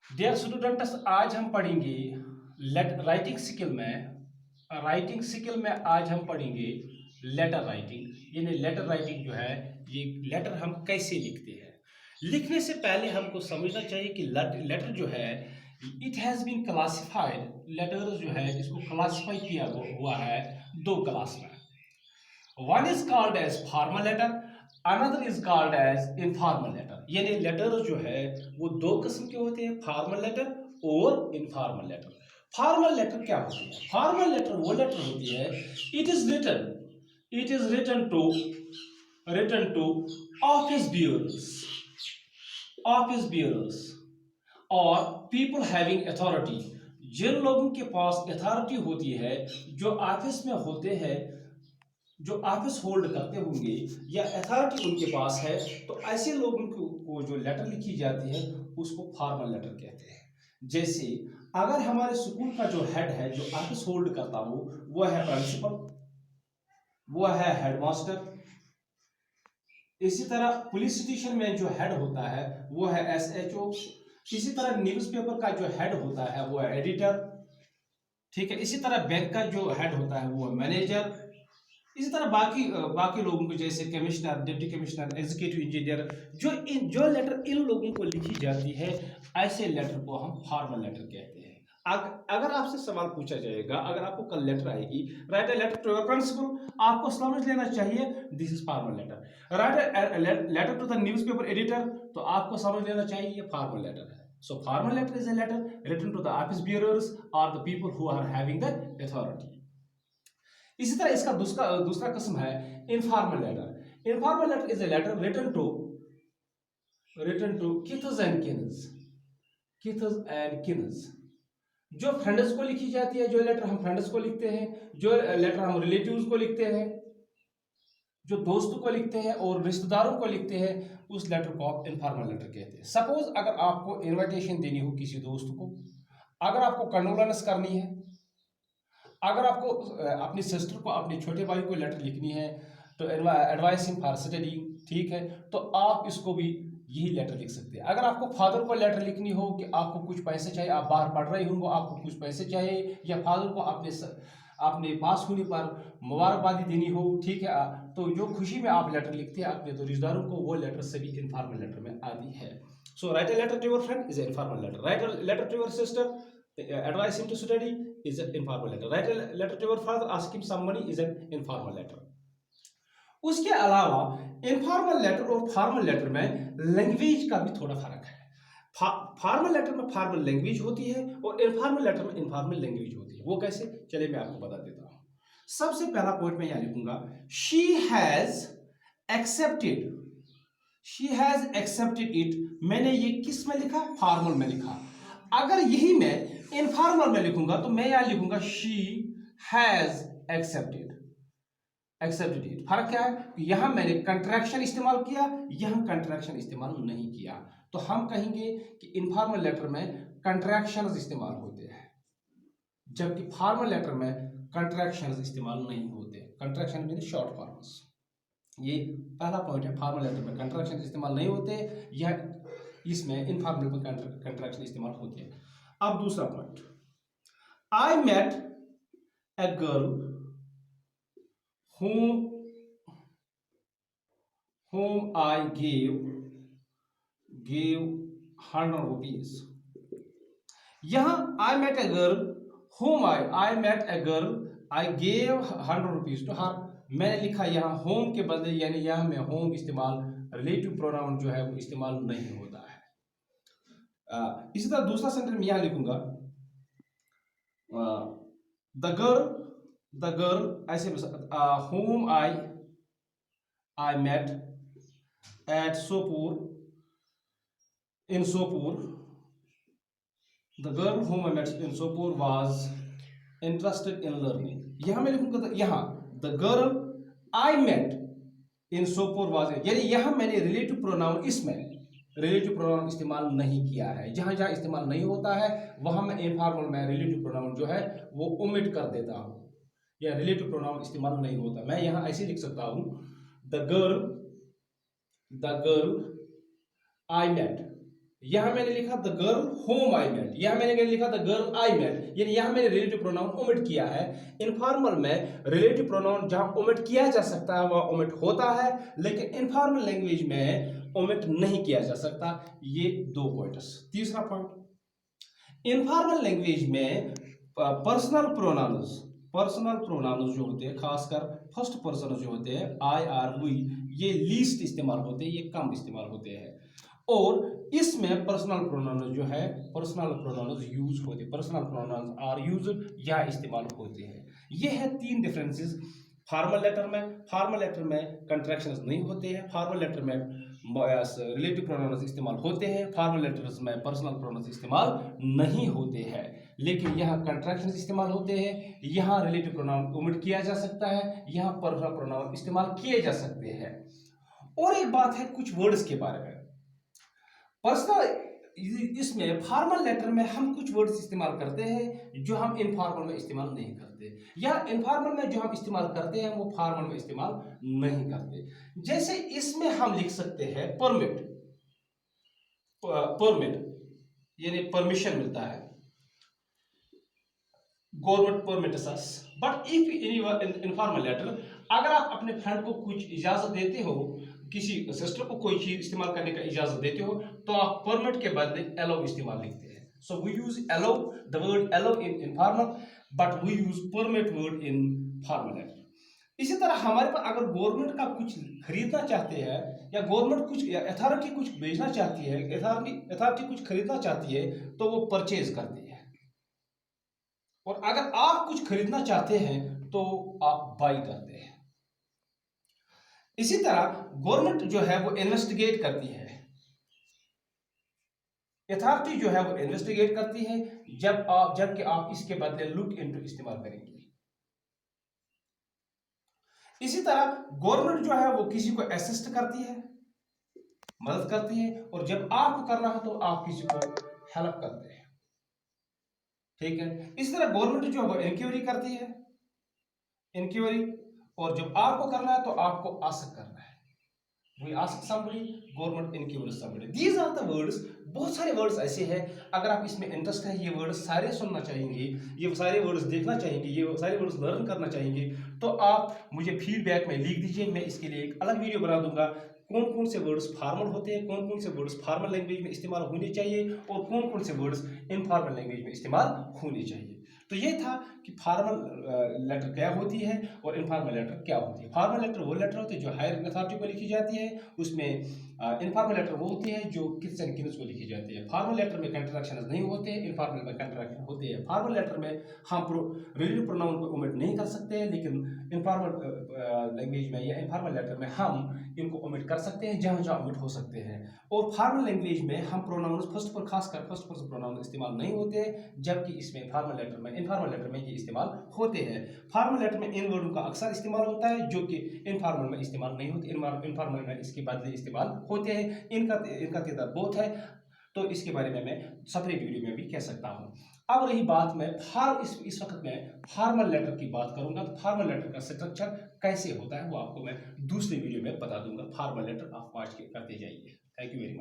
Dear students, आज हम पढ़ेंगे राइटिंग स्किल में आज हम पढ़ेंगे लेटर राइटिंग। यानी लेटर राइटिंग जो है, ये लेटर हम कैसे लिखते हैं। लिखने से पहले हमको समझना चाहिए कि लेटर जो है it has been classified. Letter जो है इसको क्लासिफाई किया हुआ है दो क्लास में। One is called as formal letter, another is called as informal letter. यानी लेटर जो है वो दो किस्म के होते हैं, फॉर्मल लेटर और इनफॉर्मल लेटर। फॉर्मल लेटर क्या होती है? फॉर्मल लेटर वो लेटर होती है, it is written to office bearers और पीपल हैविंग अथॉरिटी। जिन लोगों के पास अथॉरिटी होती है, जो ऑफिस में होते हैं, जो ऑफिस होल्ड करते होंगे या अथॉरिटी उनके पास है, तो ऐसे लोगों को जो लेटर लिखी जाती है उसको फॉर्मल लेटर कहते हैं। जैसे अगर हमारे स्कूल का जो हेड है, जो ऑफिस होल्ड करता हो, वो है प्रिंसिपल, वो है हेडमास्टर। इसी तरह पुलिस स्टेशन में जो हेड होता है वो है एसएचओ। इसी तरह न्यूज़पेपर का जो हेड होता है वो है एडिटर। ठीक है। इसी तरह बैंक का जो हेड होता है वो है मैनेजर। इसी तरह बाकी लोगों को, जैसे commissioner, deputy commissioner, executive engineer, जो लेटर इन लोगों को लिखी जाती है, ऐसे लेटर को हम फॉर्मल लेटर कहते हैं। अगर आपसे सवाल पूछा जाएगा, अगर आपको कल लेटर आएगी, write a letter to your principal, आपको समझ लेना चाहिए this is formal letter. Write a letter to the newspaper editor, तो आपको समझ लेना चाहिए ये फॉर्मल लेटर है। So formal letter is a letter written to the office bearers or the people who are having the authority. इसी तरह इसका दूसरा किस्म है informal letter. Informal letter is a letter written to kiths and kins. जो friends को लिखी जाती है, जो लेटर हम फ्रेंड्स को लिखते हैं, जो लेटर हम रिलेटिव्स को लिखते हैं, जो दोस्तों को लिखते हैं और रिश्तेदारों को लिखते हैं, उस लेटर को आप इनफॉर्मल लेटर कहते हैं। सपोज अगर आपको इनविटेशन देनी हो किसी दोस्त को, अगर आपको कंडोलेंस करनी है, अगर आपको अपनी सिस्टर को, अपने छोटे भाई को लेटर लिखनी है, तो एडवाइसिंग फॉर स्टडी, ठीक है, तो आप इसको भी यही लेटर लिख सकते हैं। अगर आपको फादर को लेटर लिखनी हो कि आपको कुछ पैसे चाहिए, आप बाहर पढ़ रहे होंगे, आपको कुछ पैसे चाहिए, या फादर को अपने पास होने पर मुबारकबादी देनी हो, ठीक है, तो जो खुशी में आप लेटर लिखते हैं अपने तो रिश्तेदारों को, वो लेटर सभी इनफॉर्मल लेटर में आती है। So write a letter to your friend is a informal letter. Write a letter to your sister, advise him to study, is an informal letter. Write a letter to your father, ask him some money, is an informal letter. उसके अलावा informal letter और formal letter में language का भी थोड़ा फर्क है। Formal letter में फॉर्मल लैंग्वेज होती है और इनफॉर्मल लेटर में इनफॉर्मल लैंग्वेज होती है। वो कैसे, चलिए मैं आपको बता देता हूँ। सबसे पहला पॉइंट मैं यहाँ लिखूंगा, शी हैज एक्सेप्टेड इट। मैंने ये किस में लिखा? फॉर्मल में लिखा। अगर यही मैं इनफॉर्मल में लिखूंगा तो मैं यहां लिखूंगा शी हैज एक्सेप्टेड इट। फर्क क्या है? यहां मैंने कंट्रैक्शन इस्तेमाल किया, यहां कंट्रैक्शन इस्तेमाल नहीं किया। तो हम कहेंगे कि इनफॉर्मल लेटर में कंट्रैक्शंस इस्तेमाल होते हैं, जबकि फॉर्मल लेटर में कंट्रैक्शंस इस्तेमाल नहीं होते। Contraction mean short forms. ये पहला पॉइंट है, फॉर्मल लेटर में कंट्रैक्शन इस्तेमाल नहीं होते, यह इसमें इनफॉर्मल में कंट्रैक्शन इस्तेमाल होते हैं। अब दूसरा point, I met a girl whom I gave 100 rupees। यहां I met a girl I met a girl I gave 100 rupees to her। मैंने लिखा यहाँ होम के बदले, यानी यहाँ में होम इस्तेमाल, रिलेटिव प्रोनाउन जो है वो इस्तेमाल नहीं होता है। इसी तरह दूसरा सेंटेंस में यहाँ लिखूंगा, द गर्ल ऐसे whom I met at Sopur, in Sopur, the girl whom I met in Sopur was interested in learning। यहां मैं लिखूंगा, यहां the girl I met in Sopur was, यानी यहां मैंने रिलेटिव प्रोनाउन, इसमें रिलेटिव प्रोनाउन इस्तेमाल नहीं किया है। जहां जहां इस्तेमाल नहीं होता है वहां मैं इनफॉर्मल में रिलेटिव प्रोनाउन जो है वो ओमिट कर देता हूं, या रिलेटिव प्रोनाउन इस्तेमाल नहीं होता। मैं यहां ऐसे लिख सकता हूं, द गर्ल I met यहां मैंने लिखा the girl whom I met, यहां मैंने लिखा द गर्ल आई मेट, यानी यहां मैंने रिलेटिव प्रोनाउन ओमिट किया है। इनफॉर्मल में रिलेटिव प्रोनाउन जहां ओमिट किया जा सकता है वह ओमिट होता है, लेकिन इनफॉर्मल लैंग्वेज में ओमिट नहीं किया जा सकता। ये 2 पॉइंट्स। तीसरा पॉइंट, इनफॉर्मल लैंग्वेज में पर्सनल प्रोनाउंस जो होते हैं, खासकर फर्स्ट पर्सन जो होते हैं, आई आर वी, ये लीस्ट इस्तेमाल होते हैं, ये कम इस्तेमाल होते हैं। और इसमें पर्सनल प्रोनाउंस जो है, पर्सनल प्रोनाउंस यूज होते हैं, पर्सनल प्रोनाउंस आर यूज या इस्तेमाल होते हैं। ये है 3 डिफरेंसेस। फॉर्मल लेटर में कंट्रैक्शंस नहीं होते हैं, फॉर्मल लेटर में रिलेटिव प्रोनाउंस इस्तेमाल होते हैं, फॉर्मल लेटर्स में पर्सनल प्रोनाउंस इस्तेमाल नहीं होते हैं। लेकिन यहाँ कंट्रैक्शंस इस्तेमाल होते हैं, यहाँ रिलेटिव प्रोनाउन ओमिट किया जा सकता है, यहाँ पर्सनल प्रोनाउन इस्तेमाल किए जा सकते हैं। और एक बात है कुछ वर्ड्स के बारे में। पर्सनल इसमें फॉर्मल लेटर में हम कुछ वर्ड्स इस्तेमाल करते हैं जो हम इनफॉर्मल में इस्तेमाल नहीं करते, या इनफॉर्मल में जो हम इस्तेमाल करते हैं वो फॉर्मल में इस्तेमाल नहीं करते। जैसे इसमें हम लिख सकते हैं परमिट, यानी परमिशन मिलता है, government permits us. But if in informal letter, अगर आप अपने फ्रेंड को कुछ इजाजत देते हो, किसी सिस्टर को कोई चीज इस्तेमाल करने का इजाजत देते हो, तो आप परमिट के बदले अलाउ इस्तेमाल लिखते हैं। So we use allow, the word allow in informal, but we use permit word in formal letter. इसी तरह हमारे पास अगर गवर्नमेंट का कुछ खरीदना चाहते हैं, या गवर्नमेंट कुछ, या अथॉरिटी कुछ भेजना चाहती है, अथॉरिटी कुछ खरीदना चाहती है, तो वो परचेज करती है। और अगर आप कुछ खरीदना चाहते हैं तो आप बाई करते हैं। इसी तरह गवर्नमेंट जो है वो इन्वेस्टिगेट करती है, अथॉरिटी जो है वो इन्वेस्टिगेट करती है, जबकि आप इसके बदले लुक इनटू इस्तेमाल करेंगे। इसी तरह गवर्नमेंट जो है वो किसी को असिस्ट करती है, मदद करती है, और जब आपको करना हो तो आप किसी को हेल्प करते हैं। ठीक है। इसी तरह गवर्नमेंट जो है वो इंक्वायरी करती है, इंक्वायरी, और जब आपको करना है तो आपको आस्क करना है। We ask somebody, government encourages somebody. These are the words. बहुत सारे वर्ड्स ऐसे हैं, अगर आप इसमें इंटरेस्ट है, ये वर्ड्स सारे सुनना चाहेंगे, ये सारे वर्ड्स देखना चाहेंगे, ये सारे वर्ड्स लर्न करना चाहेंगे, तो आप मुझे फीडबैक में लिख दीजिए। मैं इसके लिए एक अलग वीडियो बना दूंगा, कौन कौन से वर्ड्स फॉर्मल होते हैं, कौन कौन से वर्ड्स फॉर्मल लैंग्वेज में इस्तेमाल होने चाहिए, और कौन कौन से वर्ड्स इनफॉर्मल लैंग्वेज में इस्तेमाल होने चाहिए। तो ये था कि फॉर्मल लेटर क्या होती है और इनफॉर्मल लेटर क्या होती है। फॉर्मल लेटर वो लेटर होती है जो हायर अथॉरिटी को लिखी जाती है, उसमें इनफॉर्मल लेटर वो होती है जो किड्स एंड किड्स को लिखी जाती है। फॉर्मल लेटर में कंट्रैक्शन नहीं होते, इनफॉर्मल में कंट्रैक्शन होते हैं। फॉर्मल लेटर में हम रिलेटिव प्रोनाउन को ओमिट नहीं कर सकते हैं, लेकिन इनफॉर्मल लैंग्वेज में या इनफॉर्मल लेटर में हम इनको ओमिट कर सकते हैं जहाँ जहाँ ओमिट हो सकते हैं। और फॉर्मल लैंग्वेज में हम प्रोनाउंस खासकर फर्स्ट पर्सन प्रोनाउन इस्तेमाल नहीं होते, जबकि इसमें फॉर्मल लेटर में ये इस्तेमाल होते हैं। फॉर्मल लेटर में इन वर्डों का अक्सर इस्तेमाल होता है जो कि इनफॉर्मल में इस्तेमाल नहीं होते, इनफॉर्मल में इसके बदले इस्तेमाल होते हैं। इनका तादाद बहुत है, तो इसके बारे में मैं सेपरेट वीडियो में भी कह सकता हूँ। अब रही बात, मैं इस वक्त मैं फॉर्मल लेटर की बात करूंगा। तो फॉर्मल लेटर का स्ट्रक्चर कैसे होता है वो आपको मैं दूसरे वीडियो में बता दूंगा। फॉर्मल लेटर आप वाच करते जाइए। Thank you very much.